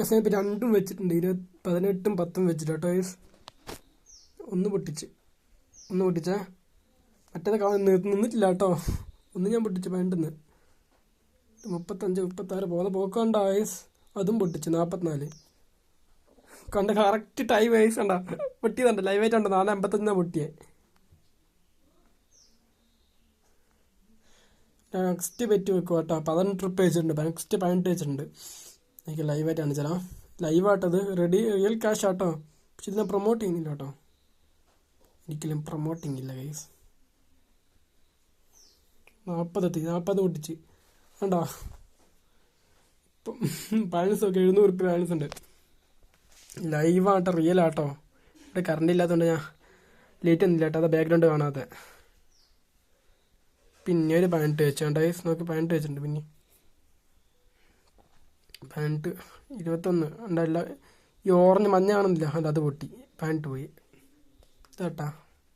പക്ഷേ ഇപ്പോൾ രണ്ടും വെച്ചിട്ടുണ്ട് 18ഉം 10ഉം വെച്ചിട്ട് കേട്ടോ ഗൈസ്. ഒന്ന് പൊട്ടിച്ചേ മറ്റേത് നിന്നിട്ടില്ല കേട്ടോ. ഒന്ന് ഞാൻ പൊട്ടിച്ചു പാൻറ്റിന്ന് 35 36 പോകുന്ന പോക്കണ്ട ഗൈസ്. അതും പൊട്ടിച്ച് 44 കണ്ട കറക്റ്റ് ടൈം വൈസ് കണ്ട പൊട്ടിയതുണ്ട്. ലൈവായിട്ട് ഉണ്ട് 4:55 പൊട്ടിയേ. നെക്സ്റ്റ് പെറ്റ് വെക്കുക കേട്ടോ. 18 ട്രിപ്പ് വെച്ചിട്ടുണ്ട്. നെക്സ്റ്റ് 18 വെച്ചിട്ടുണ്ട്. എനിക്ക് ലൈവായിട്ടാണ് ചില ലൈവായിട്ടത് റിയൽ ക്യാഷ് ആട്ടോ. പക്ഷെ ഇതിനെ പ്രൊമോട്ട് ചെയ്യുന്നില്ല കേട്ടോ. ഒരിക്കലും പ്രൊമോട്ടിങ് ഇല്ല ഗൈസ്. 40 പൊട്ടിച്ച് കണ്ടോ. ഇപ്പം ബാലൻസ് ഒക്കെ 700 റുപ്യ ബാലൻസ് ഉണ്ട്. ലൈവാട്ടോ, റിയൽ ആട്ടോ. ഇവിടെ കറണ്ട് ഇല്ലാത്തതുകൊണ്ട് ഞാൻ ലേറ്റ് ഒന്നുമില്ല കേട്ടോ. അത് ബാക്ക്ഗ്രൗണ്ട് കാണാതെ. പിന്നെ ഒരു 18 വെച്ചുണ്ട് ഗൈസ്. നോക്കി 18 വെച്ചിട്ടുണ്ട്. പിന്നെ 18 21 ഉണ്ടല്ല. ഈ ഓറഞ്ച് മഞ്ഞ കാണുന്നില്ല. അത് പൊട്ടി 18 പോയി ഇതാട്ടാ.